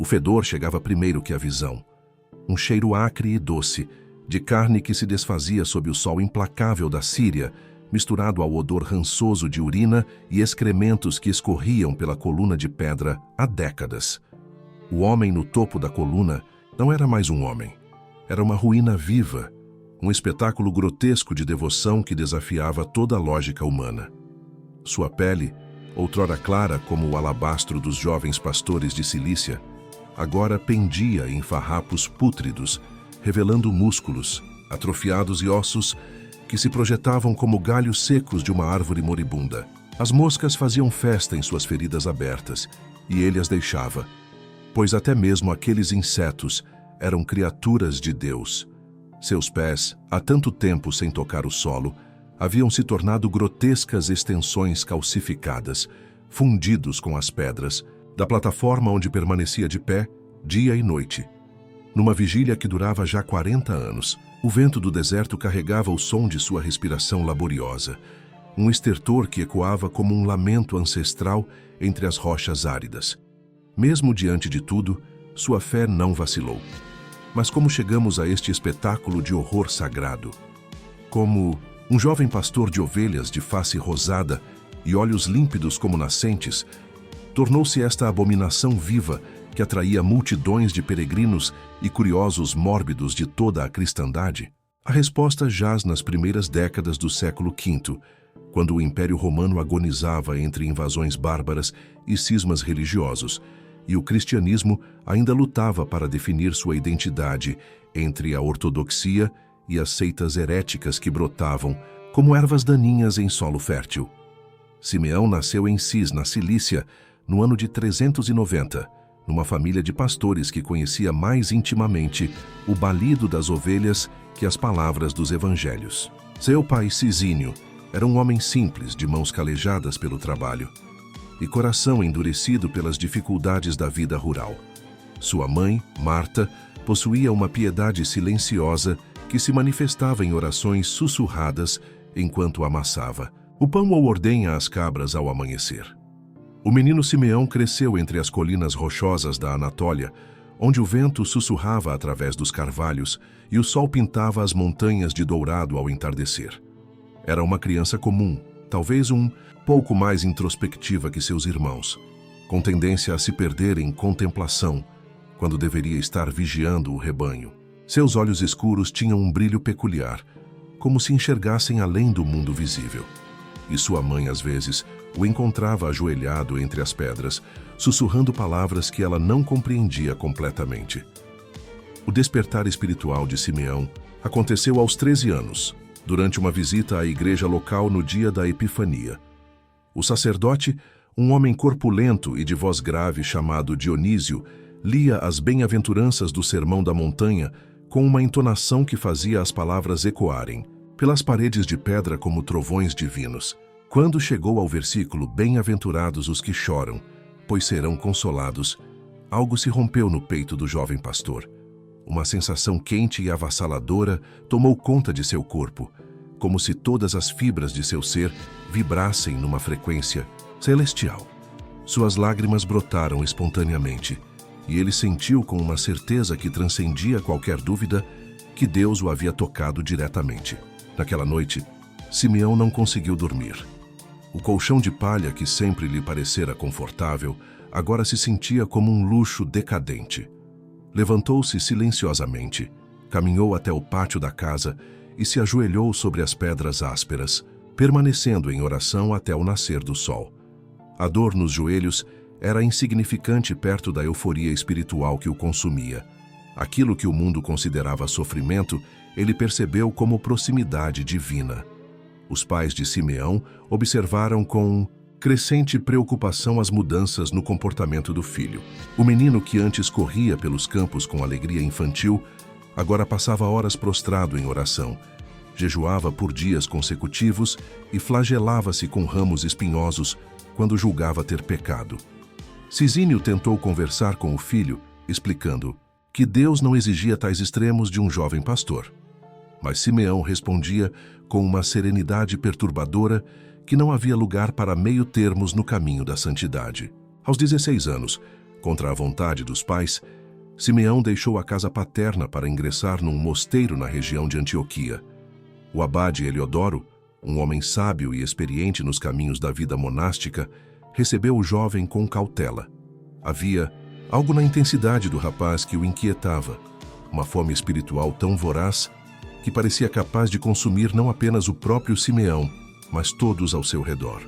O fedor chegava primeiro que a visão. Um cheiro acre e doce, de carne que se desfazia sob o sol implacável da Síria, misturado ao odor rançoso de urina e excrementos que escorriam pela coluna de pedra há décadas. O homem no topo da coluna não era mais um homem. Era uma ruína viva, um espetáculo grotesco de devoção que desafiava toda a lógica humana. Sua pele, outrora clara como o alabastro dos jovens pastores de Cilícia, agora pendia em farrapos pútridos, revelando músculos, atrofiados e ossos que se projetavam como galhos secos de uma árvore moribunda. As moscas faziam festa em suas feridas abertas, e ele as deixava, pois até mesmo aqueles insetos eram criaturas de Deus. Seus pés, há tanto tempo sem tocar o solo, haviam se tornado grotescas extensões calcificadas, fundidos com as pedras, da plataforma onde permanecia de pé, dia e noite. Numa vigília que durava já 40 anos, o vento do deserto carregava o som de sua respiração laboriosa, um estertor que ecoava como um lamento ancestral entre as rochas áridas. Mesmo diante de tudo, sua fé não vacilou. Mas como chegamos a este espetáculo de horror sagrado? Como um jovem pastor de ovelhas de face rosada e olhos límpidos como nascentes, tornou-se esta abominação viva que atraía multidões de peregrinos e curiosos mórbidos de toda a cristandade? A resposta jaz nas primeiras décadas do século V, quando o Império Romano agonizava entre invasões bárbaras e cismas religiosos, e o cristianismo ainda lutava para definir sua identidade entre a ortodoxia e as seitas heréticas que brotavam como ervas daninhas em solo fértil. Simeão nasceu em Cis, na Cilícia, no ano de 390, numa família de pastores que conhecia mais intimamente o balido das ovelhas que as palavras dos evangelhos. Seu pai, Cisínio, era um homem simples, de mãos calejadas pelo trabalho e coração endurecido pelas dificuldades da vida rural. Sua mãe, Marta, possuía uma piedade silenciosa que se manifestava em orações sussurradas enquanto amassava o pão ou ordenha às cabras ao amanhecer. O menino Simeão cresceu entre as colinas rochosas da Anatólia, onde o vento sussurrava através dos carvalhos e o sol pintava as montanhas de dourado ao entardecer. Era uma criança comum, talvez um pouco mais introspectiva que seus irmãos, com tendência a se perder em contemplação, quando deveria estar vigiando o rebanho. Seus olhos escuros tinham um brilho peculiar, como se enxergassem além do mundo visível. E sua mãe, às vezes, o encontrava ajoelhado entre as pedras, sussurrando palavras que ela não compreendia completamente. O despertar espiritual de Simeão aconteceu aos 13 anos, durante uma visita à igreja local no dia da Epifania. O sacerdote, um homem corpulento e de voz grave chamado Dionísio, lia as bem-aventuranças do Sermão da Montanha com uma entonação que fazia as palavras ecoarem pelas paredes de pedra como trovões divinos. Quando chegou ao versículo "Bem-aventurados os que choram, pois serão consolados", algo se rompeu no peito do jovem pastor. Uma sensação quente e avassaladora tomou conta de seu corpo, como se todas as fibras de seu ser vibrassem numa frequência celestial. Suas lágrimas brotaram espontaneamente, e ele sentiu com uma certeza que transcendia qualquer dúvida que Deus o havia tocado diretamente. Naquela noite, Simeão não conseguiu dormir. O colchão de palha que sempre lhe parecera confortável, agora se sentia como um luxo decadente. Levantou-se silenciosamente, caminhou até o pátio da casa e se ajoelhou sobre as pedras ásperas, permanecendo em oração até o nascer do sol. A dor nos joelhos era insignificante perto da euforia espiritual que o consumia. Aquilo que o mundo considerava sofrimento, ele percebeu como proximidade divina. Os pais de Simeão observaram com crescente preocupação as mudanças no comportamento do filho. O menino que antes corria pelos campos com alegria infantil, agora passava horas prostrado em oração, jejuava por dias consecutivos e flagelava-se com ramos espinhosos quando julgava ter pecado. Cisínio tentou conversar com o filho, explicando que Deus não exigia tais extremos de um jovem pastor. Mas Simeão respondia com uma serenidade perturbadora que não havia lugar para meio-termos no caminho da santidade. Aos 16 anos, Contra a vontade dos pais, Simeão deixou a casa paterna para ingressar num mosteiro na região de Antioquia. O abade Eliodoro, um homem sábio e experiente nos caminhos da vida monástica, recebeu o jovem com cautela. Havia algo na intensidade do rapaz que o inquietava, uma fome espiritual tão voraz que parecia capaz de consumir não apenas o próprio Simeão, mas todos ao seu redor.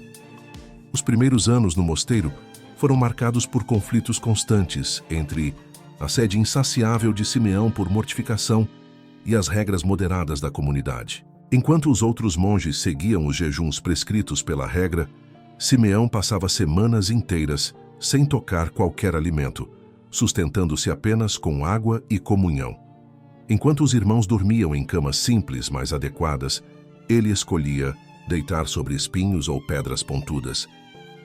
Os primeiros anos no mosteiro foram marcados por conflitos constantes entre a sede insaciável de Simeão por mortificação e as regras moderadas da comunidade. Enquanto os outros monges seguiam os jejuns prescritos pela regra, Simeão passava semanas inteiras sem tocar qualquer alimento, sustentando-se apenas com água e comunhão. Enquanto os irmãos dormiam em camas simples, mas adequadas, ele escolhia deitar sobre espinhos ou pedras pontudas,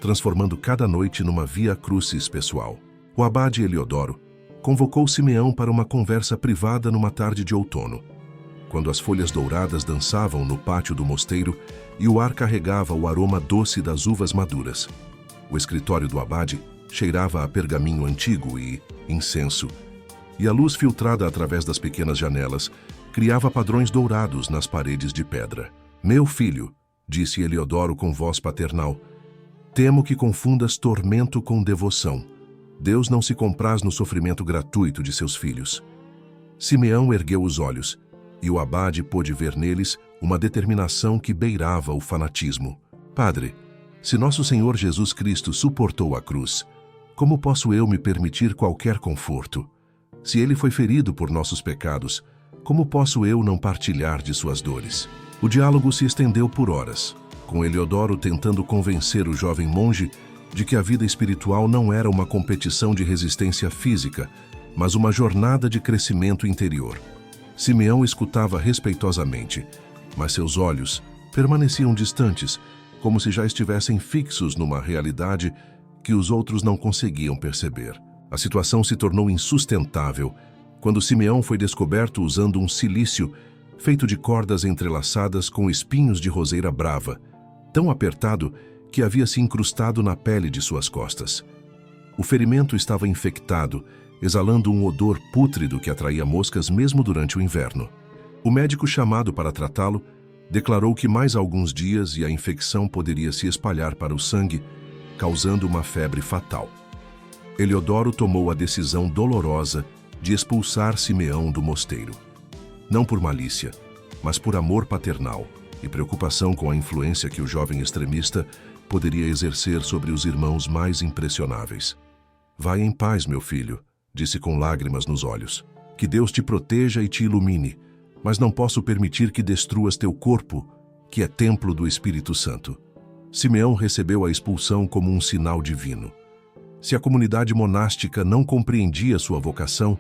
transformando cada noite numa via crucis pessoal. O abade Eliodoro convocou Simeão para uma conversa privada numa tarde de outono, quando as folhas douradas dançavam no pátio do mosteiro e o ar carregava o aroma doce das uvas maduras. O escritório do abade cheirava a pergaminho antigo e incenso, e a luz filtrada através das pequenas janelas criava padrões dourados nas paredes de pedra. "Meu filho", disse Eliodoro com voz paternal, "temo que confundas tormento com devoção. Deus não se compraz no sofrimento gratuito de seus filhos." Simeão ergueu os olhos, e o abade pôde ver neles uma determinação que beirava o fanatismo. "Padre, se nosso Senhor Jesus Cristo suportou a cruz, como posso eu me permitir qualquer conforto? Se ele foi ferido por nossos pecados, como posso eu não partilhar de suas dores?" O diálogo se estendeu por horas, com Eliodoro tentando convencer o jovem monge de que a vida espiritual não era uma competição de resistência física, mas uma jornada de crescimento interior. Simeão escutava respeitosamente, mas seus olhos permaneciam distantes, como se já estivessem fixos numa realidade que os outros não conseguiam perceber. A situação se tornou insustentável quando Simeão foi descoberto usando um cilício feito de cordas entrelaçadas com espinhos de roseira brava, tão apertado que havia se incrustado na pele de suas costas. O ferimento estava infectado, exalando um odor pútrido que atraía moscas mesmo durante o inverno. O médico chamado para tratá-lo declarou que mais alguns dias e a infecção poderia se espalhar para o sangue, causando uma febre fatal. Eliodoro tomou a decisão dolorosa de expulsar Simeão do mosteiro. Não por malícia, mas por amor paternal e preocupação com a influência que o jovem extremista poderia exercer sobre os irmãos mais impressionáveis. "Vai em paz, meu filho", disse com lágrimas nos olhos. "Que Deus te proteja e te ilumine, mas não posso permitir que destruas teu corpo, que é templo do Espírito Santo." Simeão recebeu a expulsão como um sinal divino. Se a comunidade monástica não compreendia sua vocação,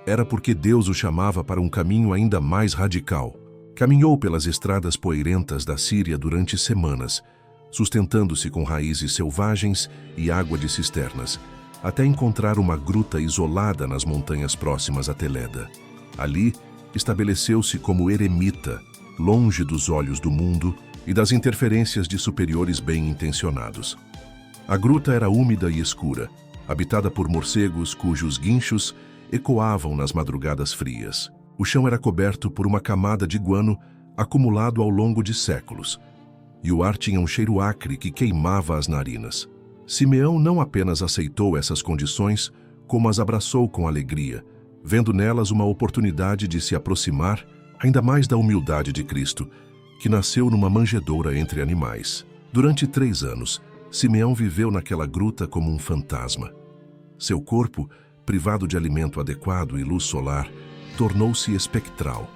era porque Deus o chamava para um caminho ainda mais radical. Caminhou pelas estradas poeirentas da Síria durante semanas, sustentando-se com raízes selvagens e água de cisternas, até encontrar uma gruta isolada nas montanhas próximas a Teleda. Ali, estabeleceu-se como eremita, longe dos olhos do mundo e das interferências de superiores bem-intencionados. A gruta era úmida e escura, habitada por morcegos cujos guinchos ecoavam nas madrugadas frias. O chão era coberto por uma camada de guano acumulado ao longo de séculos, e o ar tinha um cheiro acre que queimava as narinas. Simeão não apenas aceitou essas condições, como as abraçou com alegria, vendo nelas uma oportunidade de se aproximar ainda mais da humildade de Cristo, que nasceu numa manjedoura entre animais. Durante 3 anos, Simeão viveu naquela gruta como um fantasma. Seu corpo, privado de alimento adequado e luz solar, tornou-se espectral.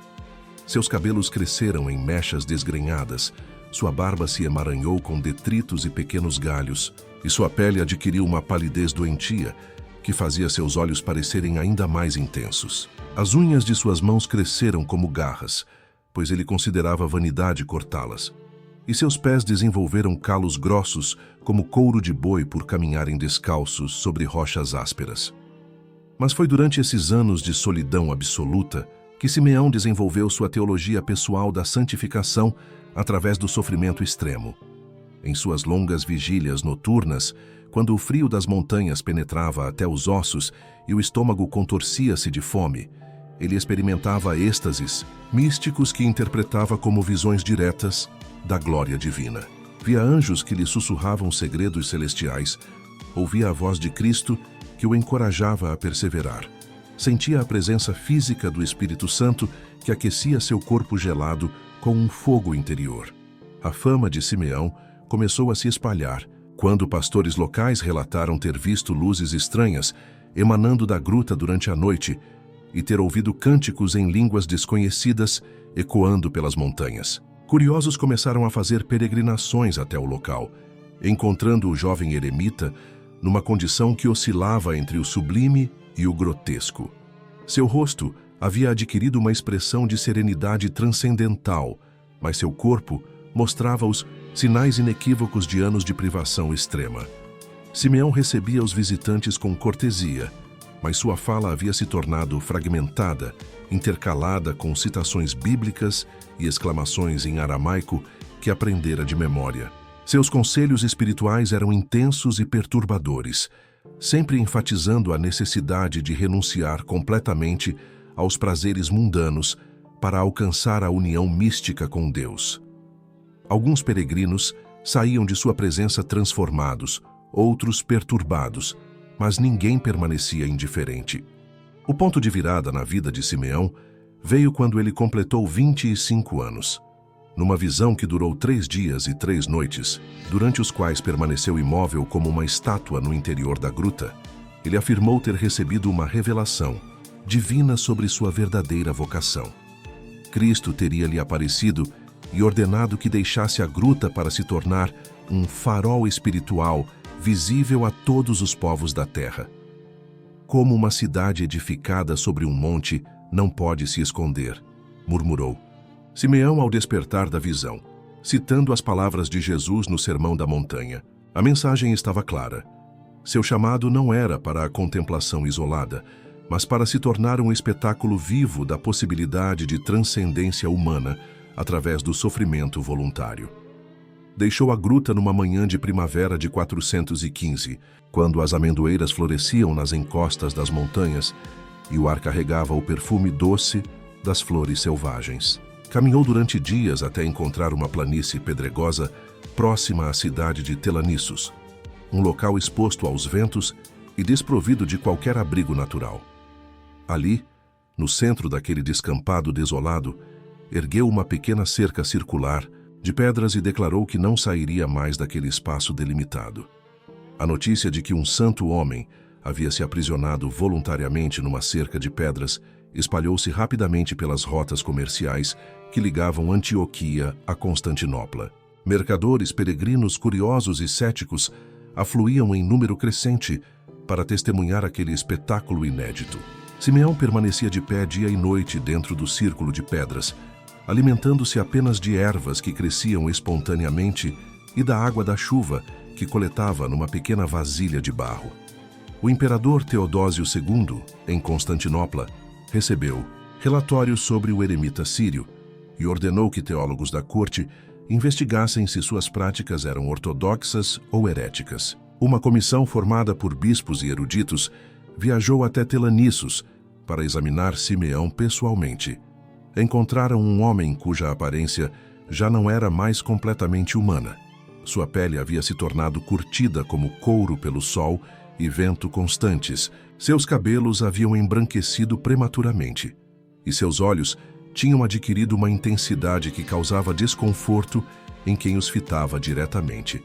Seus cabelos cresceram em mechas desgrenhadas, sua barba se emaranhou com detritos e pequenos galhos, e sua pele adquiriu uma palidez doentia que fazia seus olhos parecerem ainda mais intensos. As unhas de suas mãos cresceram como garras, pois ele considerava vanidade cortá-las, e seus pés desenvolveram calos grossos como couro de boi por caminharem descalços sobre rochas ásperas. Mas foi durante esses anos de solidão absoluta que Simeão desenvolveu sua teologia pessoal da santificação através do sofrimento extremo. Em suas longas vigílias noturnas, quando o frio das montanhas penetrava até os ossos e o estômago contorcia-se de fome, ele experimentava êxtases místicos que interpretava como visões diretas da glória divina. Via anjos que lhe sussurravam segredos celestiais, ouvia a voz de Cristo que o encorajava a perseverar. Sentia a presença física do Espírito Santo que aquecia seu corpo gelado com um fogo interior. A fama de Simeão começou a se espalhar quando pastores locais relataram ter visto luzes estranhas emanando da gruta durante a noite e ter ouvido cânticos em línguas desconhecidas ecoando pelas montanhas. Curiosos começaram a fazer peregrinações até o local, encontrando o jovem eremita numa condição que oscilava entre o sublime e o grotesco. Seu rosto havia adquirido uma expressão de serenidade transcendental, mas seu corpo mostrava os sinais inequívocos de anos de privação extrema. Simeão recebia os visitantes com cortesia, mas sua fala havia se tornado fragmentada, intercalada com citações bíblicas e exclamações em aramaico que aprendera de memória. Seus conselhos espirituais eram intensos e perturbadores, sempre enfatizando a necessidade de renunciar completamente aos prazeres mundanos para alcançar a união mística com Deus. Alguns peregrinos saíam de sua presença transformados, outros perturbados, mas ninguém permanecia indiferente. O ponto de virada na vida de Simeão veio quando ele completou 25 anos. Numa visão que durou 3 dias e 3 noites, durante os quais permaneceu imóvel como uma estátua no interior da gruta, ele afirmou ter recebido uma revelação divina sobre sua verdadeira vocação. Cristo teria lhe aparecido e ordenado que deixasse a gruta para se tornar um farol espiritual visível a todos os povos da terra. Como uma cidade edificada sobre um monte não pode se esconder, murmurou Simeão ao despertar da visão, citando as palavras de Jesus no Sermão da Montanha. A mensagem estava clara. Seu chamado não era para a contemplação isolada, mas para se tornar um espetáculo vivo da possibilidade de transcendência humana através do sofrimento voluntário. Deixou a gruta numa manhã de primavera de 415, quando as amendoeiras floresciam nas encostas das montanhas e o ar carregava o perfume doce das flores selvagens. Caminhou durante dias até encontrar uma planície pedregosa próxima à cidade de Telanissos, um local exposto aos ventos e desprovido de qualquer abrigo natural. Ali, no centro daquele descampado desolado, ergueu uma pequena cerca circular de pedras e declarou que não sairia mais daquele espaço delimitado. A notícia de que um santo homem havia se aprisionado voluntariamente numa cerca de pedras espalhou-se rapidamente pelas rotas comerciais que ligavam Antioquia a Constantinopla. Mercadores, peregrinos, curiosos e céticos afluíam em número crescente para testemunhar aquele espetáculo inédito. Simeão permanecia de pé dia e noite dentro do círculo de pedras, alimentando-se apenas de ervas que cresciam espontaneamente e da água da chuva que coletava numa pequena vasilha de barro. O imperador Teodósio II, em Constantinopla, recebeu relatórios sobre o eremita sírio e ordenou que teólogos da corte investigassem se suas práticas eram ortodoxas ou heréticas. Uma comissão formada por bispos e eruditos viajou até Telanissos para examinar Simeão pessoalmente. Encontraram um homem cuja aparência já não era mais completamente humana. Sua pele havia se tornado curtida como couro pelo sol e vento constantes. Seus cabelos haviam embranquecido prematuramente, e seus olhos tinham adquirido uma intensidade que causava desconforto em quem os fitava diretamente.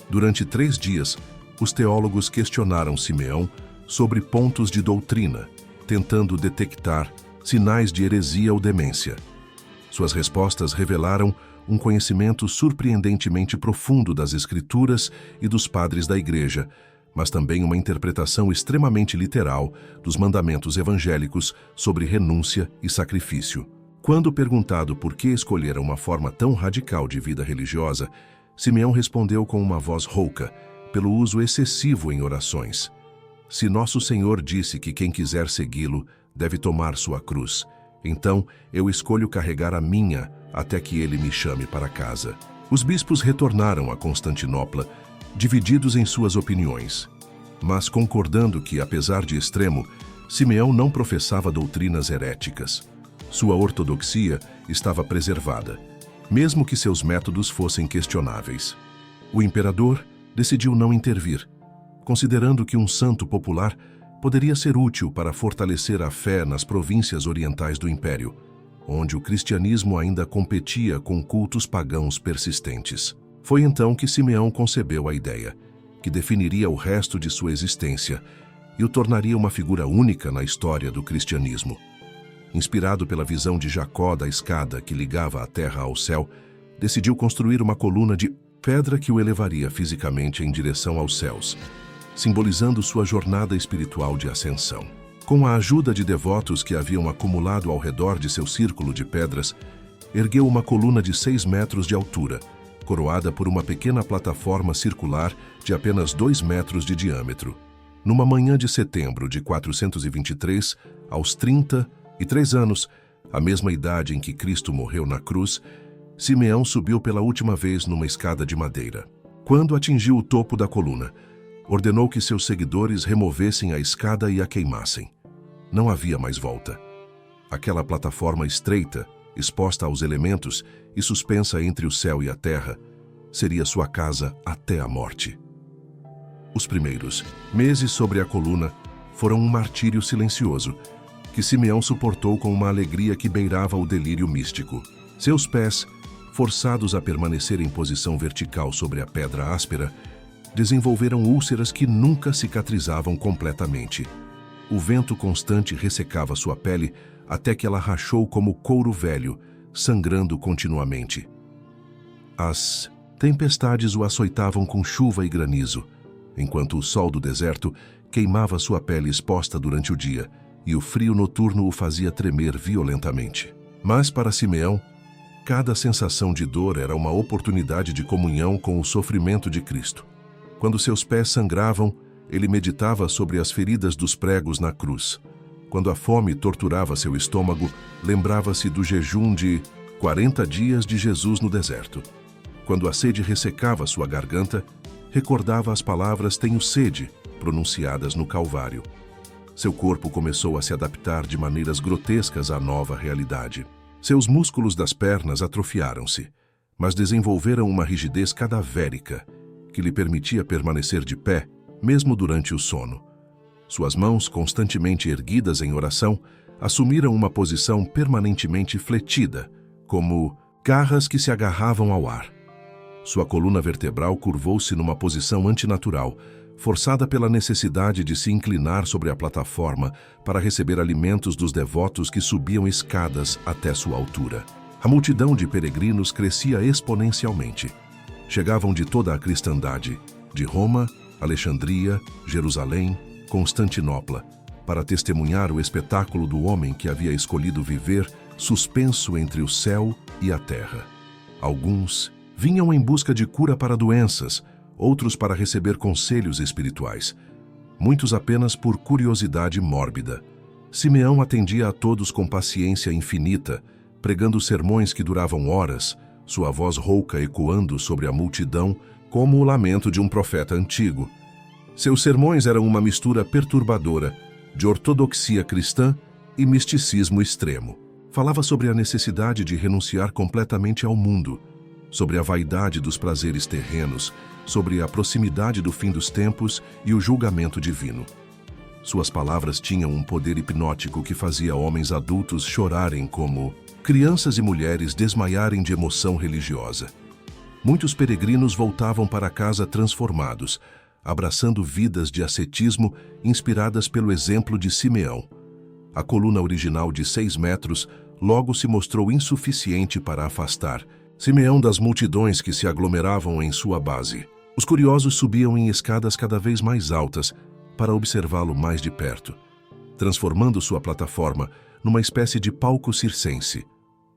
Durante 3 dias, os teólogos questionaram Simeão sobre pontos de doutrina, tentando detectar sinais de heresia ou demência. Suas respostas revelaram um conhecimento surpreendentemente profundo das Escrituras e dos padres da Igreja, mas também uma interpretação extremamente literal dos mandamentos evangélicos sobre renúncia e sacrifício. Quando perguntado por que escolhera uma forma tão radical de vida religiosa, Simeão respondeu com uma voz rouca, pelo uso excessivo em orações: "Se nosso Senhor disse que quem quiser segui-lo deve tomar sua cruz, então eu escolho carregar a minha até que ele me chame para casa." Os bispos retornaram a Constantinopla, divididos em suas opiniões, mas concordando que, apesar de extremo, Simeão não professava doutrinas heréticas. Sua ortodoxia estava preservada, mesmo que seus métodos fossem questionáveis. O imperador decidiu não intervir, considerando que um santo popular poderia ser útil para fortalecer a fé nas províncias orientais do império, onde o cristianismo ainda competia com cultos pagãos persistentes. Foi então que Simeão concebeu a ideia, que definiria o resto de sua existência e o tornaria uma figura única na história do cristianismo. Inspirado pela visão de Jacó da escada que ligava a terra ao céu, decidiu construir uma coluna de pedra que o elevaria fisicamente em direção aos céus, simbolizando sua jornada espiritual de ascensão. Com a ajuda de devotos que haviam acumulado ao redor de seu círculo de pedras, ergueu uma coluna de 6 metros de altura, coroada por uma pequena plataforma circular de apenas 2 metros de diâmetro. Numa manhã de setembro de 423, aos 33 anos, a mesma idade em que Cristo morreu na cruz, Simeão subiu pela última vez numa escada de madeira. Quando atingiu o topo da coluna, ordenou que seus seguidores removessem a escada e a queimassem. Não havia mais volta. Aquela plataforma estreita, exposta aos elementos e suspensa entre o céu e a terra, seria sua casa até a morte. Os primeiros meses sobre a coluna foram um martírio silencioso, que Simeão suportou com uma alegria que beirava o delírio místico. Seus pés, forçados a permanecer em posição vertical sobre a pedra áspera, desenvolveram úlceras que nunca cicatrizavam completamente. O vento constante ressecava sua pele até que ela rachou como couro velho, sangrando continuamente. As tempestades o açoitavam com chuva e granizo, enquanto o sol do deserto queimava sua pele exposta durante o dia, e o frio noturno o fazia tremer violentamente. Mas para Simeão, cada sensação de dor era uma oportunidade de comunhão com o sofrimento de Cristo. Quando seus pés sangravam, ele meditava sobre as feridas dos pregos na cruz. Quando a fome torturava seu estômago, lembrava-se do jejum de 40 dias de Jesus no deserto. Quando a sede ressecava sua garganta, recordava as palavras "tenho sede", pronunciadas no Calvário. Seu corpo começou a se adaptar de maneiras grotescas à nova realidade. Seus músculos das pernas atrofiaram-se, mas desenvolveram uma rigidez cadavérica, que lhe permitia permanecer de pé, mesmo durante o sono. Suas mãos, constantemente erguidas em oração, assumiram uma posição permanentemente fletida, como garras que se agarravam ao ar. Sua coluna vertebral curvou-se numa posição antinatural, forçada pela necessidade de se inclinar sobre a plataforma para receber alimentos dos devotos que subiam escadas até sua altura. A multidão de peregrinos crescia exponencialmente. Chegavam de toda a cristandade, de Roma, Alexandria, Jerusalém, Constantinopla, para testemunhar o espetáculo do homem que havia escolhido viver suspenso entre o céu e a terra. Alguns vinham em busca de cura para doenças, outros para receber conselhos espirituais, muitos apenas por curiosidade mórbida. Simeão atendia a todos com paciência infinita, pregando sermões que duravam horas, sua voz rouca ecoando sobre a multidão como o lamento de um profeta antigo. Seus sermões eram uma mistura perturbadora de ortodoxia cristã e misticismo extremo. Falava sobre a necessidade de renunciar completamente ao mundo, sobre a vaidade dos prazeres terrenos, sobre a proximidade do fim dos tempos e o julgamento divino. Suas palavras tinham um poder hipnótico que fazia homens adultos chorarem como crianças e mulheres desmaiarem de emoção religiosa. Muitos peregrinos voltavam para casa transformados, abraçando vidas de ascetismo inspiradas pelo exemplo de Simeão. A coluna original de 6 metros logo se mostrou insuficiente para afastar Simeão das multidões que se aglomeravam em sua base. Os curiosos subiam em escadas cada vez mais altas para observá-lo mais de perto, transformando sua plataforma numa espécie de palco circense.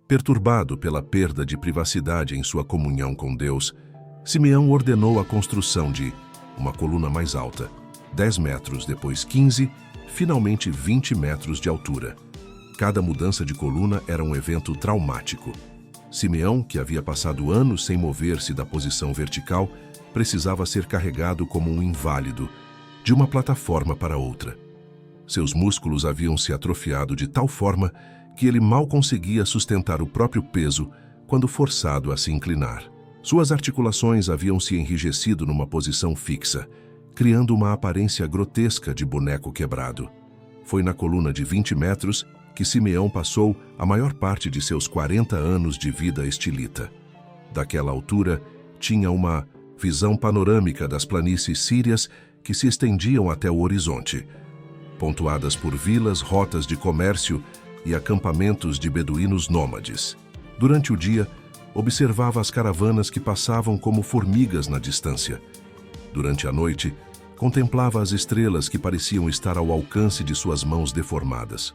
Perturbado pela perda de privacidade em sua comunhão com Deus, Simeão ordenou a construção de uma coluna mais alta, 10 metros, depois 15, finalmente 20 metros de altura. Cada mudança de coluna era um evento traumático. Simeão, que havia passado anos sem mover-se da posição vertical, precisava ser carregado como um inválido, de uma plataforma para outra. Seus músculos haviam se atrofiado de tal forma que ele mal conseguia sustentar o próprio peso quando forçado a se inclinar. Suas articulações haviam se enrijecido numa posição fixa, criando uma aparência grotesca de boneco quebrado. Foi na coluna de 20 metros que Simeão passou a maior parte de seus 40 anos de vida estilita. Daquela altura, tinha uma visão panorâmica das planícies sírias que se estendiam até o horizonte, pontuadas por vilas, rotas de comércio e acampamentos de beduínos nômades. Durante o dia, observava as caravanas que passavam como formigas na distância. Durante a noite, contemplava as estrelas que pareciam estar ao alcance de suas mãos deformadas.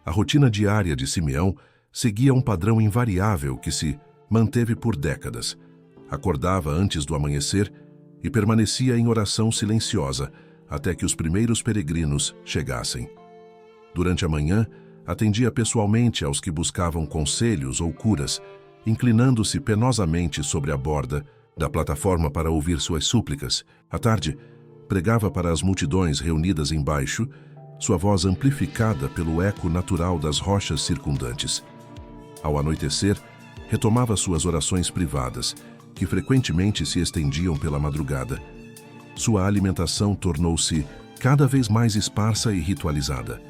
A rotina diária de Simeão seguia um padrão invariável que se manteve por décadas. Acordava antes do amanhecer e permanecia em oração silenciosa até que os primeiros peregrinos chegassem. Durante a manhã, atendia pessoalmente aos que buscavam conselhos ou curas, inclinando-se penosamente sobre a borda da plataforma para ouvir suas súplicas. À tarde, pregava para as multidões reunidas embaixo, sua voz amplificada pelo eco natural das rochas circundantes. Ao anoitecer, retomava suas orações privadas, que frequentemente se estendiam pela madrugada. Sua alimentação tornou-se cada vez mais esparsa e ritualizada.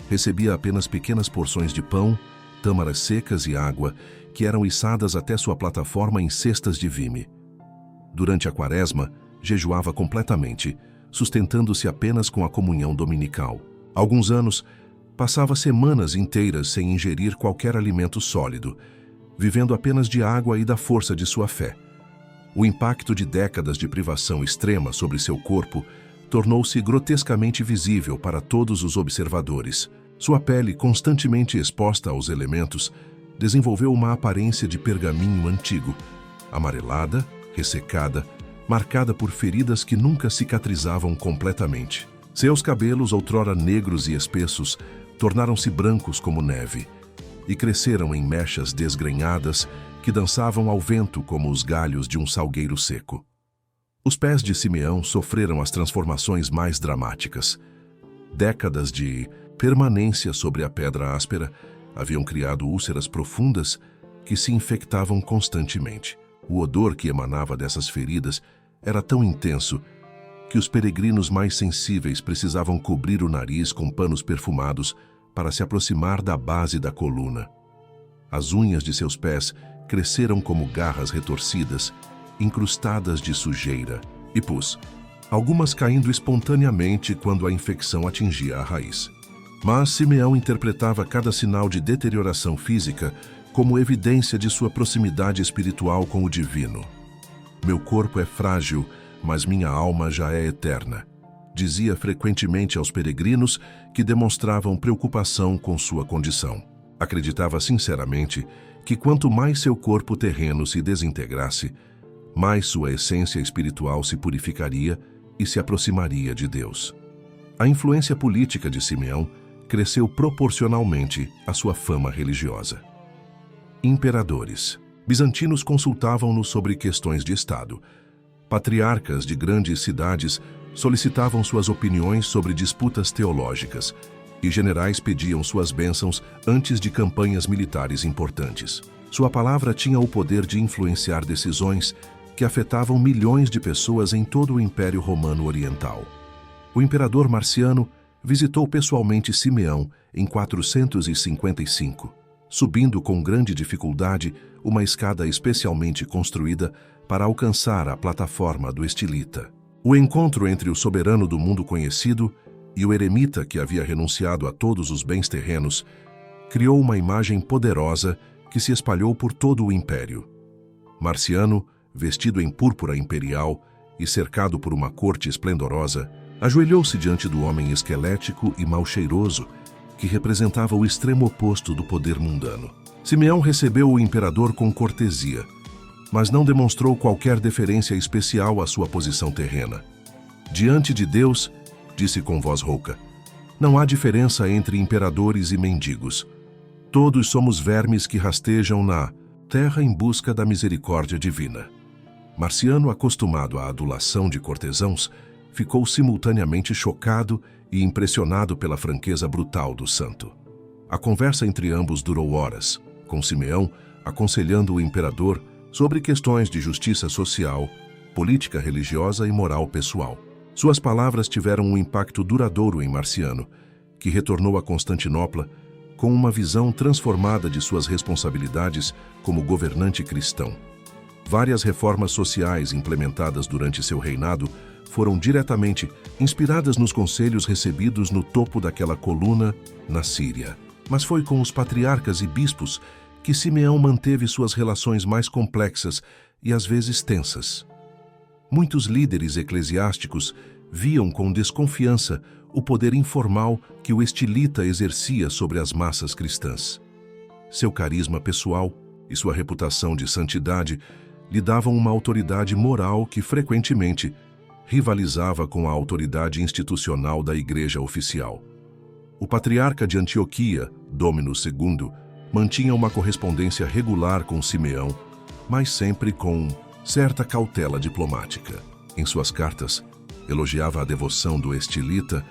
Recebia apenas pequenas porções de pão, tâmaras secas e água, que eram içadas até sua plataforma em cestas de vime. Durante a quaresma, jejuava completamente, sustentando-se apenas com a comunhão dominical. Há alguns anos, passava semanas inteiras sem ingerir qualquer alimento sólido, vivendo apenas de água e da força de sua fé. O impacto de décadas de privação extrema sobre seu corpo tornou-se grotescamente visível para todos os observadores. Sua pele, constantemente exposta aos elementos, desenvolveu uma aparência de pergaminho antigo, amarelada, ressecada, marcada por feridas que nunca cicatrizavam completamente. Seus cabelos, outrora negros e espessos, tornaram-se brancos como neve e cresceram em mechas desgrenhadas que dançavam ao vento como os galhos de um salgueiro seco. Os pés de Simeão sofreram as transformações mais dramáticas. Décadas de permanência sobre a pedra áspera haviam criado úlceras profundas que se infectavam constantemente. O odor que emanava dessas feridas era tão intenso que os peregrinos mais sensíveis precisavam cobrir o nariz com panos perfumados para se aproximar da base da coluna. As unhas de seus pés cresceram como garras retorcidas, incrustadas de sujeira e pus, algumas caindo espontaneamente quando a infecção atingia a raiz. Mas Simeão interpretava cada sinal de deterioração física como evidência de sua proximidade espiritual com o divino. Meu corpo é frágil, mas minha alma já é eterna, dizia frequentemente aos peregrinos que demonstravam preocupação com sua condição. Acreditava sinceramente que quanto mais seu corpo terreno se desintegrasse, mais sua essência espiritual se purificaria e se aproximaria de Deus. A influência política de Simeão cresceu proporcionalmente à sua fama religiosa. Imperadores. Bizantinos consultavam-no sobre questões de Estado. Patriarcas de grandes cidades solicitavam suas opiniões sobre disputas teológicas e generais pediam suas bênçãos antes de campanhas militares importantes. Sua palavra tinha o poder de influenciar decisões que afetavam milhões de pessoas em todo o Império Romano Oriental. O imperador Marciano visitou pessoalmente Simeão em 455, subindo com grande dificuldade uma escada especialmente construída para alcançar a plataforma do estilita. O encontro entre o soberano do mundo conhecido e o eremita que havia renunciado a todos os bens terrenos criou uma imagem poderosa que se espalhou por todo o império. Marciano, vestido em púrpura imperial e cercado por uma corte esplendorosa, ajoelhou-se diante do homem esquelético e mal-cheiroso que representava o extremo oposto do poder mundano. Simeão recebeu o imperador com cortesia, mas não demonstrou qualquer deferência especial à sua posição terrena. Diante de Deus, disse com voz rouca, não há diferença entre imperadores e mendigos. Todos somos vermes que rastejam na terra em busca da misericórdia divina. Marciano, acostumado à adulação de cortesãos, ficou simultaneamente chocado e impressionado pela franqueza brutal do santo. A conversa entre ambos durou horas, com Simeão aconselhando o imperador sobre questões de justiça social, política religiosa e moral pessoal. Suas palavras tiveram um impacto duradouro em Marciano, que retornou a Constantinopla com uma visão transformada de suas responsabilidades como governante cristão. Várias reformas sociais implementadas durante seu reinado foram diretamente inspiradas nos conselhos recebidos no topo daquela coluna na Síria. Mas foi com os patriarcas e bispos que Simeão manteve suas relações mais complexas e às vezes tensas. Muitos líderes eclesiásticos viam com desconfiança o poder informal que o estilita exercia sobre as massas cristãs. Seu carisma pessoal e sua reputação de santidade lhe davam uma autoridade moral que frequentemente rivalizava com a autoridade institucional da igreja oficial. O patriarca de Antioquia, Dômino II, mantinha uma correspondência regular com Simeão, mas sempre com certa cautela diplomática. Em suas cartas, elogiava a devoção do estilita,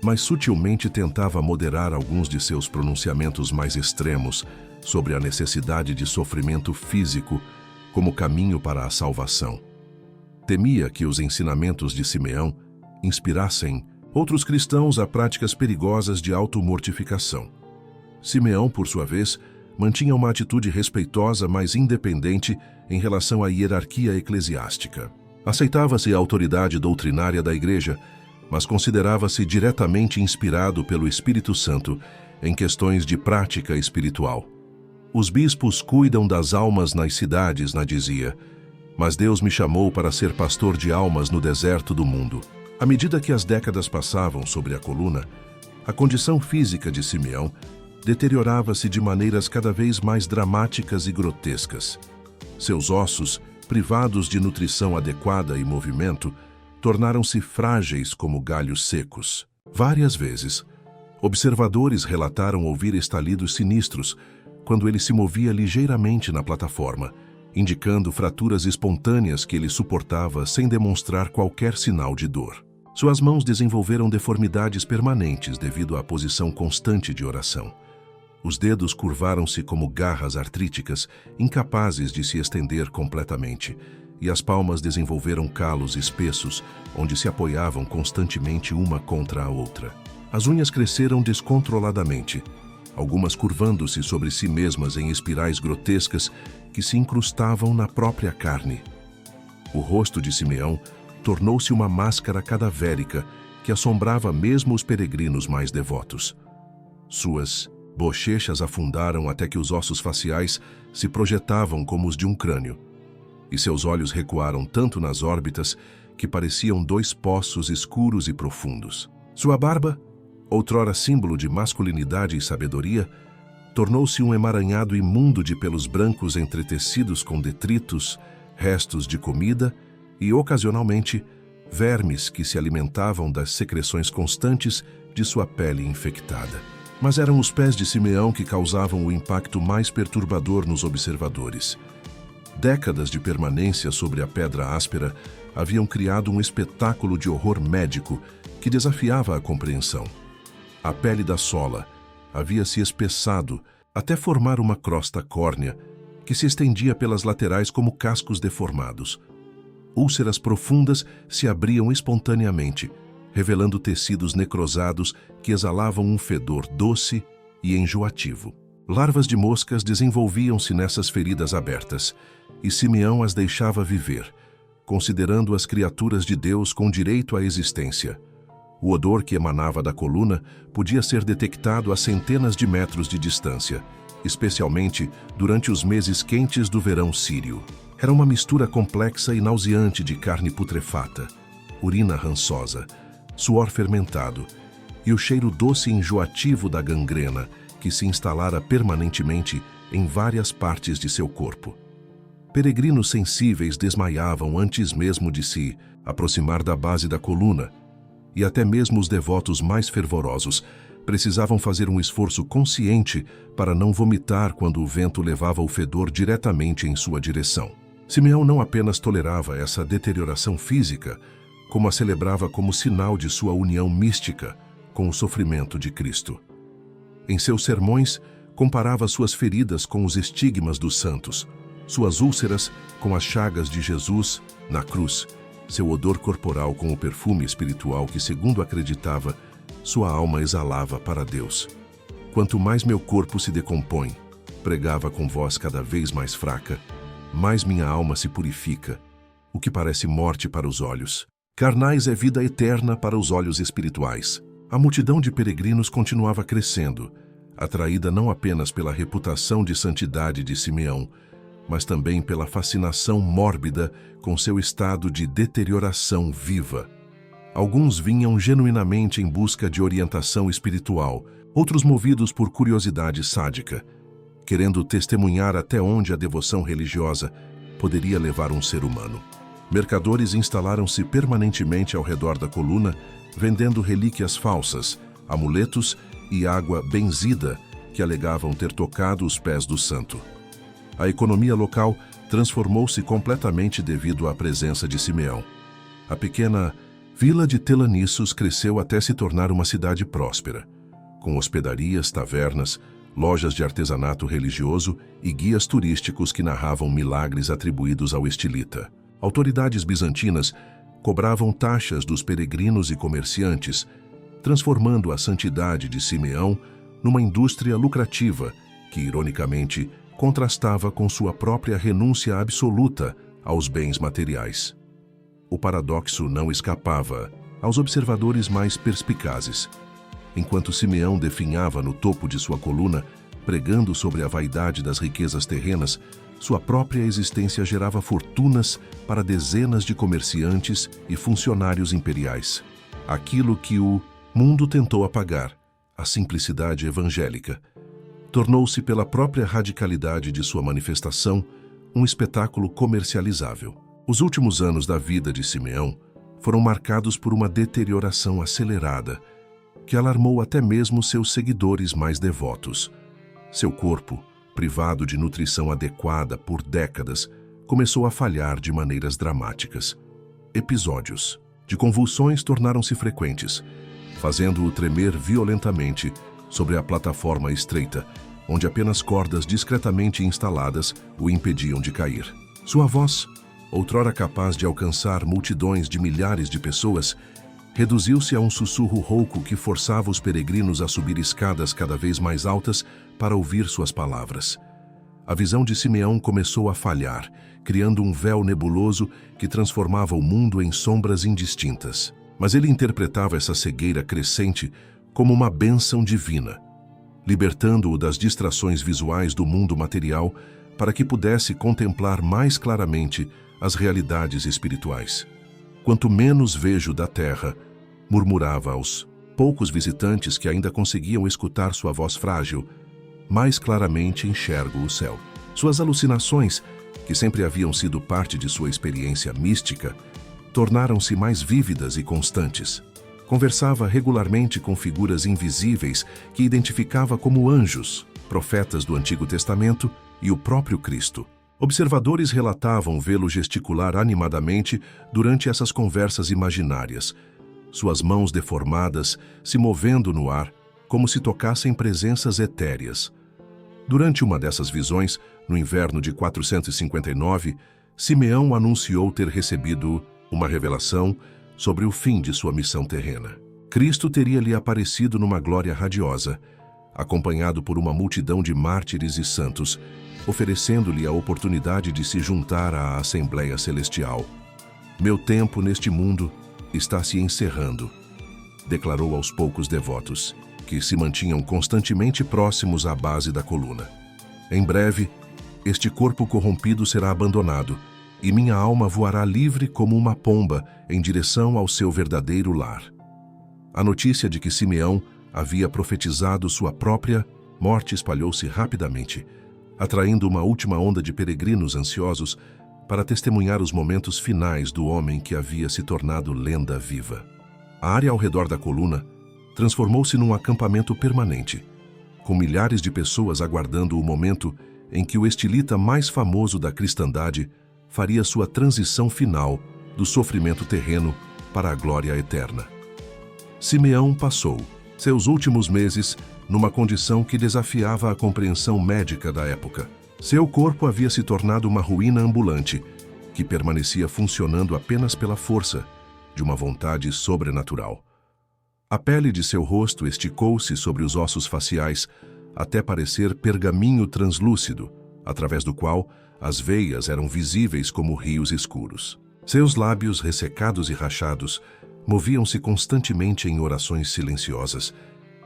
mas sutilmente tentava moderar alguns de seus pronunciamentos mais extremos sobre a necessidade de sofrimento físico como caminho para a salvação. Temia que os ensinamentos de Simeão inspirassem outros cristãos a práticas perigosas de automortificação. Simeão, por sua vez, mantinha uma atitude respeitosa, mas independente em relação à hierarquia eclesiástica. Aceitava-se a autoridade doutrinária da Igreja, mas considerava-se diretamente inspirado pelo Espírito Santo em questões de prática espiritual. Os bispos cuidam das almas nas cidades, dizia, mas Deus me chamou para ser pastor de almas no deserto do mundo. À medida que as décadas passavam sobre a coluna, a condição física de Simeão deteriorava-se de maneiras cada vez mais dramáticas e grotescas. Seus ossos, privados de nutrição adequada e movimento, tornaram-se frágeis como galhos secos. Várias vezes, observadores relataram ouvir estalidos sinistros quando ele se movia ligeiramente na plataforma, indicando fraturas espontâneas que ele suportava sem demonstrar qualquer sinal de dor. Suas mãos desenvolveram deformidades permanentes devido à posição constante de oração. Os dedos curvaram-se como garras artríticas, incapazes de se estender completamente, e as palmas desenvolveram calos espessos, onde se apoiavam constantemente uma contra a outra. As unhas cresceram descontroladamente, algumas curvando-se sobre si mesmas em espirais grotescas que se incrustavam na própria carne. O rosto de Simeão tornou-se uma máscara cadavérica que assombrava mesmo os peregrinos mais devotos. Suas bochechas afundaram até que os ossos faciais se projetavam como os de um crânio, e seus olhos recuaram tanto nas órbitas que pareciam dois poços escuros e profundos. Sua barba, outrora símbolo de masculinidade e sabedoria, tornou-se um emaranhado imundo de pelos brancos entretecidos com detritos, restos de comida e, ocasionalmente, vermes que se alimentavam das secreções constantes de sua pele infectada. Mas eram os pés de Simeão que causavam o impacto mais perturbador nos observadores. Décadas de permanência sobre a pedra áspera haviam criado um espetáculo de horror médico que desafiava a compreensão. A pele da sola havia se espessado até formar uma crosta córnea que se estendia pelas laterais como cascos deformados. Úlceras profundas se abriam espontaneamente, revelando tecidos necrosados que exalavam um fedor doce e enjoativo. Larvas de moscas desenvolviam-se nessas feridas abertas, e Simeão as deixava viver, considerando-as criaturas de Deus com direito à existência. O odor que emanava da coluna podia ser detectado a centenas de metros de distância, especialmente durante os meses quentes do verão sírio. Era uma mistura complexa e nauseante de carne putrefata, urina rançosa, suor fermentado e o cheiro doce e enjoativo da gangrena que se instalara permanentemente em várias partes de seu corpo. Peregrinos sensíveis desmaiavam antes mesmo de se aproximar da base da coluna, e até mesmo os devotos mais fervorosos Precisavam fazer um esforço consciente para não vomitar quando o vento levava o fedor diretamente em sua direção. Simeão não apenas tolerava essa deterioração física, como a celebrava como sinal de sua união mística com o sofrimento de Cristo. Em seus sermões, comparava suas feridas com os estigmas dos santos, suas úlceras com as chagas de Jesus na cruz, seu odor corporal com o perfume espiritual que, segundo acreditava, sua alma exalava para Deus. Quanto mais meu corpo se decompõe, pregava com voz cada vez mais fraca, mais minha alma se purifica, o que parece morte para os olhos. Carnais é vida eterna para os olhos espirituais. A multidão de peregrinos continuava crescendo, atraída não apenas pela reputação de santidade de Simeão, mas também pela fascinação mórbida com seu estado de deterioração viva. Alguns vinham genuinamente em busca de orientação espiritual, outros movidos por curiosidade sádica, querendo testemunhar até onde a devoção religiosa poderia levar um ser humano. Mercadores instalaram-se permanentemente ao redor da coluna, vendendo relíquias falsas, amuletos e água benzida que alegavam ter tocado os pés do santo. A economia local transformou-se completamente devido à presença de Simeão. A pequena vila de Telanissos cresceu até se tornar uma cidade próspera, com hospedarias, tavernas, lojas de artesanato religioso e guias turísticos que narravam milagres atribuídos ao estilita. Autoridades bizantinas cobravam taxas dos peregrinos e comerciantes, transformando a santidade de Simeão numa indústria lucrativa que, ironicamente, contrastava com sua própria renúncia absoluta aos bens materiais. O paradoxo não escapava aos observadores mais perspicazes. Enquanto Simeão definhava no topo de sua coluna, pregando sobre a vaidade das riquezas terrenas, sua própria existência gerava fortunas para dezenas de comerciantes e funcionários imperiais. Aquilo que o mundo tentou apagar, a simplicidade evangélica, tornou-se pela própria radicalidade de sua manifestação um espetáculo comercializável. Os últimos anos da vida de Simeão foram marcados por uma deterioração acelerada que alarmou até mesmo seus seguidores mais devotos. Seu corpo, privado de nutrição adequada por décadas, começou a falhar de maneiras dramáticas. Episódios de convulsões tornaram-se frequentes, fazendo-o tremer violentamente sobre a plataforma estreita, onde apenas cordas discretamente instaladas o impediam de cair. Sua voz, outrora capaz de alcançar multidões de milhares de pessoas, reduziu-se a um sussurro rouco que forçava os peregrinos a subir escadas cada vez mais altas para ouvir suas palavras. A visão de Simeão começou a falhar, criando um véu nebuloso que transformava o mundo em sombras indistintas. Mas ele interpretava essa cegueira crescente como uma bênção divina, libertando-o das distrações visuais do mundo material para que pudesse contemplar mais claramente as realidades espirituais. Quanto menos vejo da terra, murmurava aos poucos visitantes que ainda conseguiam escutar sua voz frágil, mais claramente enxergo o céu. Suas alucinações, que sempre haviam sido parte de sua experiência mística, tornaram-se mais vívidas e constantes. Conversava regularmente com figuras invisíveis que identificava como anjos, profetas do Antigo Testamento e o próprio Cristo. Observadores relatavam vê-lo gesticular animadamente durante essas conversas imaginárias, suas mãos deformadas se movendo no ar como se tocassem presenças etéreas. Durante uma dessas visões, no inverno de 459, Simeão anunciou ter recebido uma revelação sobre o fim de sua missão terrena. Cristo teria lhe aparecido numa glória radiosa, acompanhado por uma multidão de mártires e santos, oferecendo-lhe a oportunidade de se juntar à Assembleia Celestial. Meu tempo neste mundo está se encerrando, declarou aos poucos devotos, que se mantinham constantemente próximos à base da coluna. Em breve, este corpo corrompido será abandonado, e minha alma voará livre como uma pomba em direção ao seu verdadeiro lar. A notícia de que Simeão havia profetizado sua própria morte espalhou-se rapidamente, atraindo uma última onda de peregrinos ansiosos para testemunhar os momentos finais do homem que havia se tornado lenda viva. A área ao redor da coluna, transformou-se num acampamento permanente, com milhares de pessoas aguardando o momento em que o estilita mais famoso da cristandade faria sua transição final do sofrimento terreno para a glória eterna. Simeão passou seus últimos meses numa condição que desafiava a compreensão médica da época. Seu corpo havia se tornado uma ruína ambulante, que permanecia funcionando apenas pela força de uma vontade sobrenatural. A pele de seu rosto esticou-se sobre os ossos faciais até parecer pergaminho translúcido, através do qual as veias eram visíveis como rios escuros. Seus lábios ressecados e rachados moviam-se constantemente em orações silenciosas,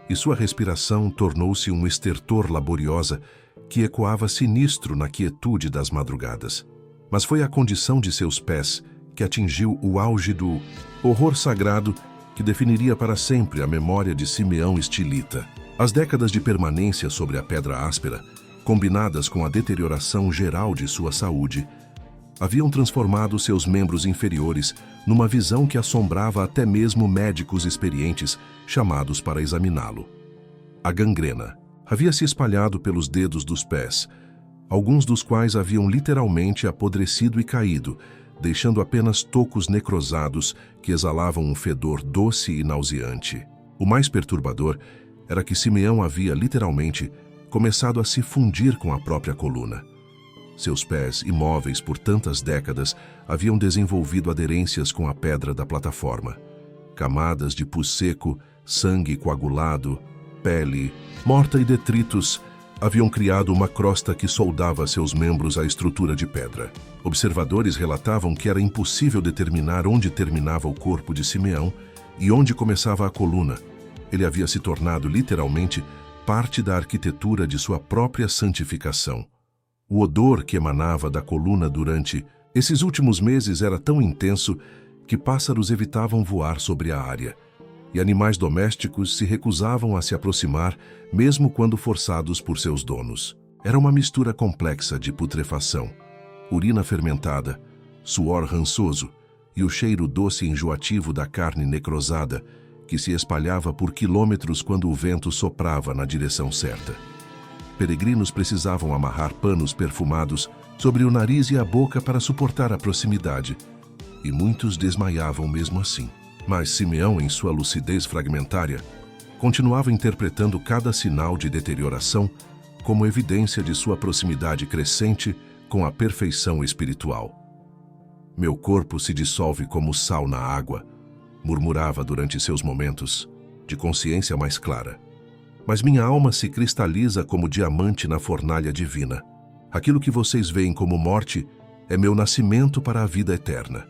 e sua respiração tornou-se um estertor laboriosa que ecoava sinistro na quietude das madrugadas. Mas foi a condição de seus pés que atingiu o auge do horror sagrado que definiria para sempre a memória de Simeão estilita. As décadas de permanência sobre a pedra áspera, combinadas com a deterioração geral de sua saúde, haviam transformado seus membros inferiores numa visão que assombrava até mesmo médicos experientes chamados para examiná-lo. A gangrena havia se espalhado pelos dedos dos pés, alguns dos quais haviam literalmente apodrecido e caído, deixando apenas tocos necrosados que exalavam um fedor doce e nauseante. O mais perturbador era que Simeão havia literalmente começado a se fundir com a própria coluna. Seus pés, imóveis por tantas décadas, haviam desenvolvido aderências com a pedra da plataforma. Camadas de pus seco, sangue coagulado, pele morta e detritos haviam criado uma crosta que soldava seus membros à estrutura de pedra. Observadores relatavam que era impossível determinar onde terminava o corpo de Simeão e onde começava a coluna. Ele havia se tornado, literalmente, parte da arquitetura de sua própria santificação. O odor que emanava da coluna durante esses últimos meses era tão intenso que pássaros evitavam voar sobre a área, e animais domésticos se recusavam a se aproximar, mesmo quando forçados por seus donos. Era uma mistura complexa de putrefação, urina fermentada, suor rançoso e o cheiro doce e enjoativo da carne necrosada, que se espalhava por quilômetros quando o vento soprava na direção certa. Peregrinos precisavam amarrar panos perfumados sobre o nariz e a boca para suportar a proximidade, e muitos desmaiavam mesmo assim. Mas Simeão, em sua lucidez fragmentária, continuava interpretando cada sinal de deterioração como evidência de sua proximidade crescente com a perfeição espiritual. Meu corpo se dissolve como sal na água, murmurava durante seus momentos de consciência mais clara. Mas minha alma se cristaliza como diamante na fornalha divina. Aquilo que vocês veem como morte é meu nascimento para a vida eterna.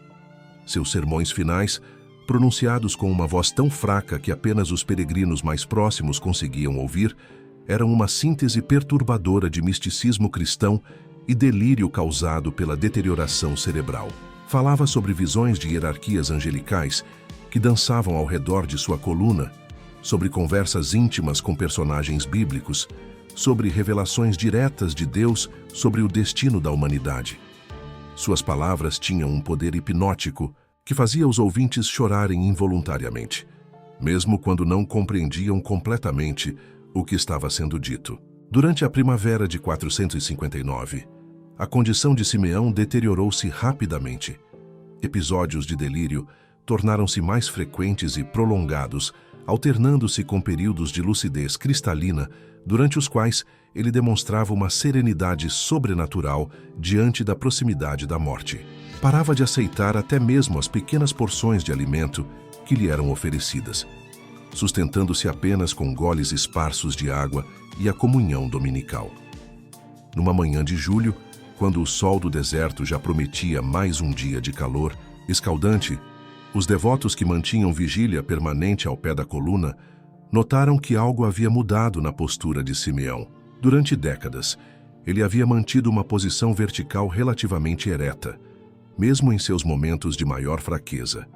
Seus sermões finais, pronunciados com uma voz tão fraca que apenas os peregrinos mais próximos conseguiam ouvir, eram uma síntese perturbadora de misticismo cristão e delírio causado pela deterioração cerebral. Falava sobre visões de hierarquias angelicais que dançavam ao redor de sua coluna, sobre conversas íntimas com personagens bíblicos, sobre revelações diretas de Deus sobre o destino da humanidade. Suas palavras tinham um poder hipnótico que fazia os ouvintes chorarem involuntariamente, mesmo quando não compreendiam completamente o que estava sendo dito. Durante a primavera de 459, a condição de Simeão deteriorou-se rapidamente. Episódios de delírio tornaram-se mais frequentes e prolongados, alternando-se com períodos de lucidez cristalina, durante os quais ele demonstrava uma serenidade sobrenatural diante da proximidade da morte. Parava de aceitar até mesmo as pequenas porções de alimento que lhe eram oferecidas, sustentando-se apenas com goles esparsos de água e a comunhão dominical. Numa manhã de julho, quando o sol do deserto já prometia mais um dia de calor escaldante, os devotos que mantinham vigília permanente ao pé da coluna notaram que algo havia mudado na postura de Simeão. Durante décadas, ele havia mantido uma posição vertical relativamente ereta, mesmo em seus momentos de maior fraqueza.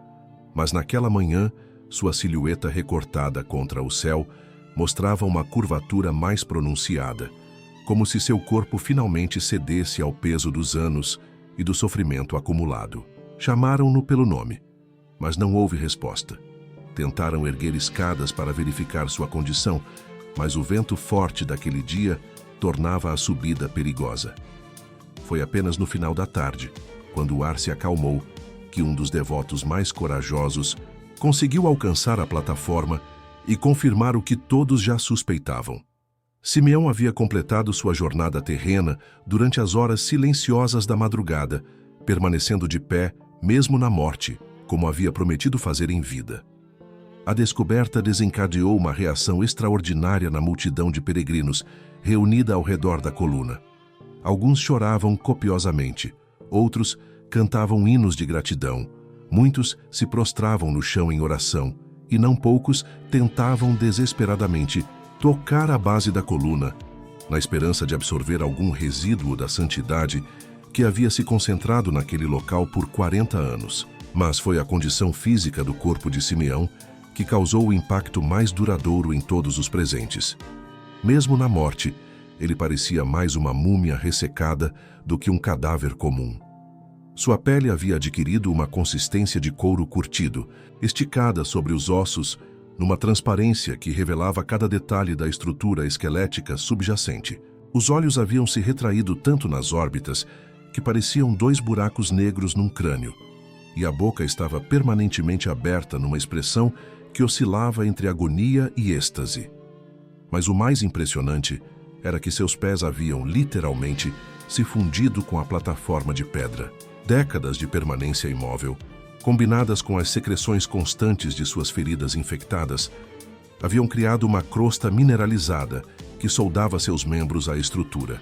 Mas naquela manhã, sua silhueta recortada contra o céu mostrava uma curvatura mais pronunciada, como se seu corpo finalmente cedesse ao peso dos anos e do sofrimento acumulado. Chamaram-no pelo nome, mas não houve resposta. Tentaram erguer escadas para verificar sua condição, mas o vento forte daquele dia tornava a subida perigosa. Foi apenas no final da tarde, quando o ar se acalmou, que um dos devotos mais corajosos conseguiu alcançar a plataforma e confirmar o que todos já suspeitavam. Simeão havia completado sua jornada terrena durante as horas silenciosas da madrugada, permanecendo de pé, mesmo na morte, como havia prometido fazer em vida. A descoberta desencadeou uma reação extraordinária na multidão de peregrinos reunida ao redor da coluna. Alguns choravam copiosamente, outros cantavam hinos de gratidão, muitos se prostravam no chão em oração, e não poucos tentavam desesperadamente tocar a base da coluna, na esperança de absorver algum resíduo da santidade que havia se concentrado naquele local por 40 anos. Mas foi a condição física do corpo de Simeão que causou o impacto mais duradouro em todos os presentes. Mesmo na morte, ele parecia mais uma múmia ressecada do que um cadáver comum. Sua pele havia adquirido uma consistência de couro curtido, esticada sobre os ossos, numa transparência que revelava cada detalhe da estrutura esquelética subjacente. Os olhos haviam se retraído tanto nas órbitas que pareciam 2 buracos negros num crânio, e a boca estava permanentemente aberta numa expressão que oscilava entre agonia e êxtase. Mas o mais impressionante era que seus pés haviam, literalmente, se fundido com a plataforma de pedra. Décadas de permanência imóvel, combinadas com as secreções constantes de suas feridas infectadas, haviam criado uma crosta mineralizada que soldava seus membros à estrutura.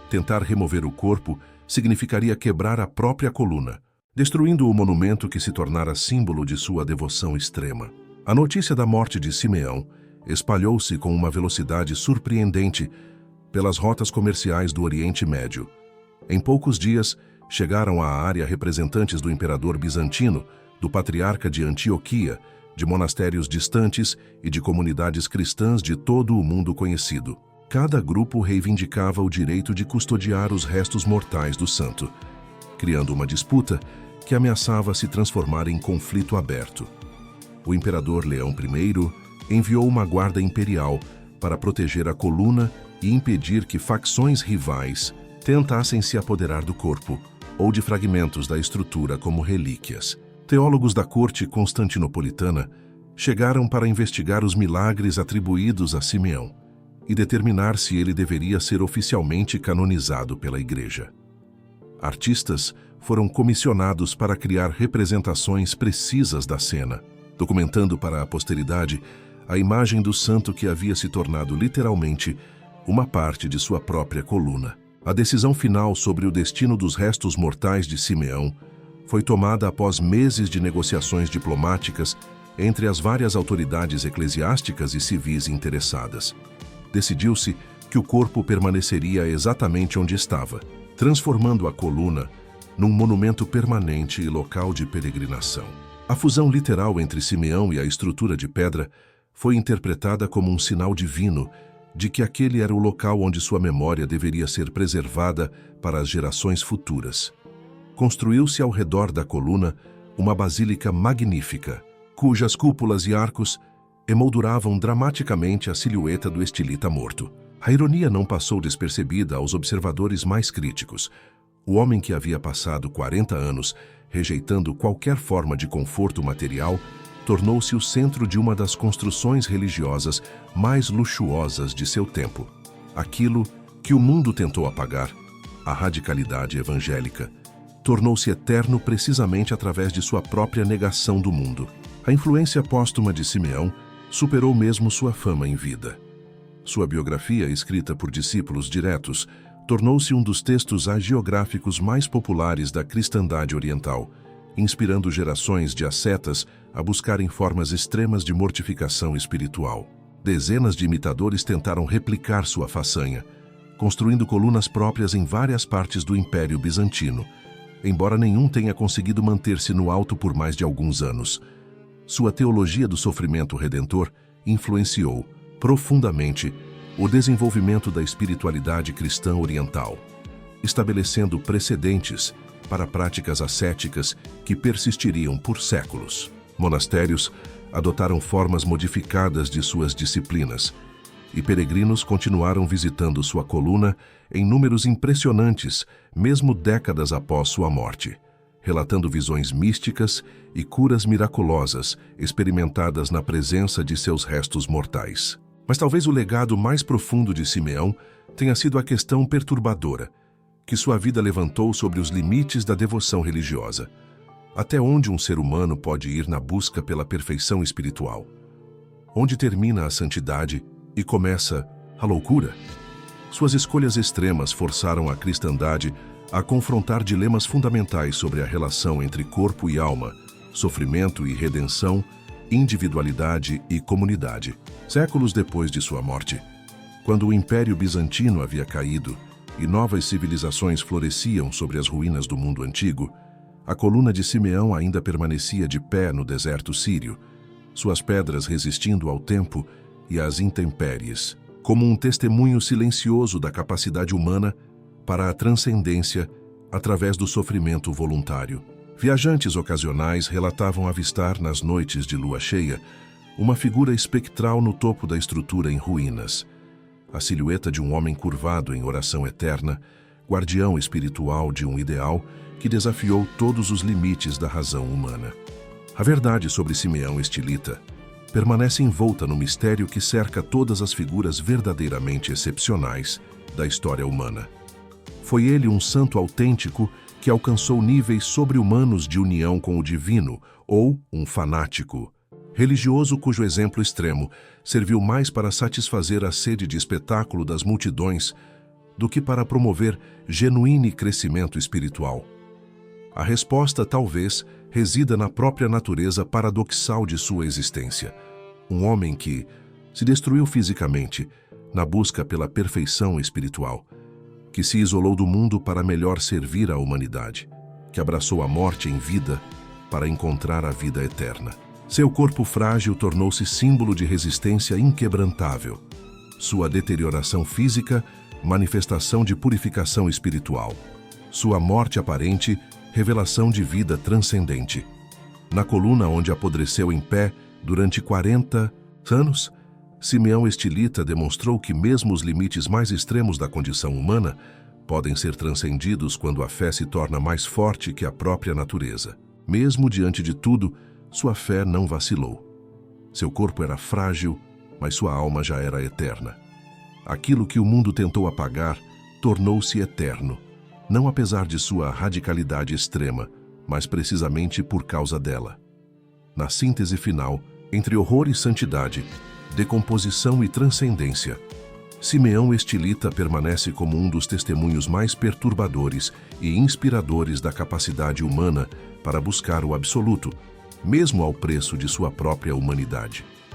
Tentar remover o corpo significaria quebrar a própria coluna, destruindo o monumento que se tornara símbolo de sua devoção extrema. A notícia da morte de Simeão espalhou-se com uma velocidade surpreendente pelas rotas comerciais do Oriente Médio. Em poucos dias, chegaram à área representantes do imperador bizantino, do patriarca de Antioquia, de monastérios distantes e de comunidades cristãs de todo o mundo conhecido. Cada grupo reivindicava o direito de custodiar os restos mortais do santo, criando uma disputa que ameaçava se transformar em conflito aberto. O imperador Leão I enviou uma guarda imperial para proteger a coluna e impedir que facções rivais tentassem se apoderar do corpo ou de fragmentos da estrutura como relíquias. Teólogos da corte constantinopolitana chegaram para investigar os milagres atribuídos a Simeão e determinar se ele deveria ser oficialmente canonizado pela Igreja. Artistas foram comissionados para criar representações precisas da cena, documentando para a posteridade a imagem do santo que havia se tornado literalmente uma parte de sua própria coluna. A decisão final sobre o destino dos restos mortais de Simeão foi tomada após meses de negociações diplomáticas entre as várias autoridades eclesiásticas e civis interessadas. Decidiu-se que o corpo permaneceria exatamente onde estava, transformando a coluna num monumento permanente e local de peregrinação. A fusão literal entre Simeão e a estrutura de pedra foi interpretada como um sinal divino de que aquele era o local onde sua memória deveria ser preservada para as gerações futuras. Construiu-se ao redor da coluna uma basílica magnífica, cujas cúpulas e arcos emolduravam dramaticamente a silhueta do estilita morto. A ironia não passou despercebida aos observadores mais críticos. O homem que havia passado 40 anos rejeitando qualquer forma de conforto material tornou-se o centro de uma das construções religiosas mais luxuosas de seu tempo. Aquilo que o mundo tentou apagar, a radicalidade evangélica, tornou-se eterno precisamente através de sua própria negação do mundo. A influência póstuma de Simeão superou mesmo sua fama em vida. Sua biografia, escrita por discípulos diretos, tornou-se um dos textos hagiográficos mais populares da cristandade oriental, inspirando gerações de ascetas a buscarem formas extremas de mortificação espiritual. Dezenas de imitadores tentaram replicar sua façanha, construindo colunas próprias em várias partes do Império Bizantino, embora nenhum tenha conseguido manter-se no alto por mais de alguns anos. Sua teologia do sofrimento redentor influenciou profundamente o desenvolvimento da espiritualidade cristã oriental, estabelecendo precedentes para práticas ascéticas que persistiriam por séculos. Monastérios, adotaram formas modificadas de suas disciplinas, e peregrinos continuaram visitando sua coluna em números impressionantes, mesmo décadas após sua morte, relatando visões místicas e curas miraculosas experimentadas na presença de seus restos mortais. Mas talvez o legado mais profundo de Simeão tenha sido a questão perturbadora que sua vida levantou sobre os limites da devoção religiosa. Até onde um ser humano pode ir na busca pela perfeição espiritual? Onde termina a santidade e começa a loucura? Suas escolhas extremas forçaram a cristandade a confrontar dilemas fundamentais sobre a relação entre corpo e alma, sofrimento e redenção, individualidade e comunidade. Séculos depois de sua morte, quando o Império Bizantino havia caído e novas civilizações floresciam sobre as ruínas do mundo antigo, a coluna de Simeão ainda permanecia de pé no deserto sírio, suas pedras resistindo ao tempo e às intempéries, como um testemunho silencioso da capacidade humana para a transcendência através do sofrimento voluntário. Viajantes ocasionais relatavam avistar nas noites de lua cheia uma figura espectral no topo da estrutura em ruínas, a silhueta de um homem curvado em oração eterna, guardião espiritual de um ideal que desafiou todos os limites da razão humana. A verdade sobre Simeão Estilita permanece envolta no mistério que cerca todas as figuras verdadeiramente excepcionais da história humana. Foi ele um santo autêntico que alcançou níveis sobre-humanos de união com o divino, ou um fanático religioso cujo exemplo extremo serviu mais para satisfazer a sede de espetáculo das multidões do que para promover genuíno crescimento espiritual. A resposta, talvez, resida na própria natureza paradoxal de sua existência. Um homem que se destruiu fisicamente na busca pela perfeição espiritual, que se isolou do mundo para melhor servir à humanidade, que abraçou a morte em vida para encontrar a vida eterna. Seu corpo frágil tornou-se símbolo de resistência inquebrantável. Sua deterioração física, manifestação de purificação espiritual. Sua morte aparente, revelação de vida transcendente. Na coluna onde apodreceu em pé durante 40 anos, Simeão Estilita demonstrou que mesmo os limites mais extremos da condição humana podem ser transcendidos quando a fé se torna mais forte que a própria natureza. Mesmo diante de tudo, sua fé não vacilou. Seu corpo era frágil, mas sua alma já era eterna. Aquilo que o mundo tentou apagar tornou-se eterno, não apesar de sua radicalidade extrema, mas precisamente por causa dela. Na síntese final, entre horror e santidade, decomposição e transcendência, Simeão Estilita permanece como um dos testemunhos mais perturbadores e inspiradores da capacidade humana para buscar o absoluto, mesmo ao preço de sua própria humanidade.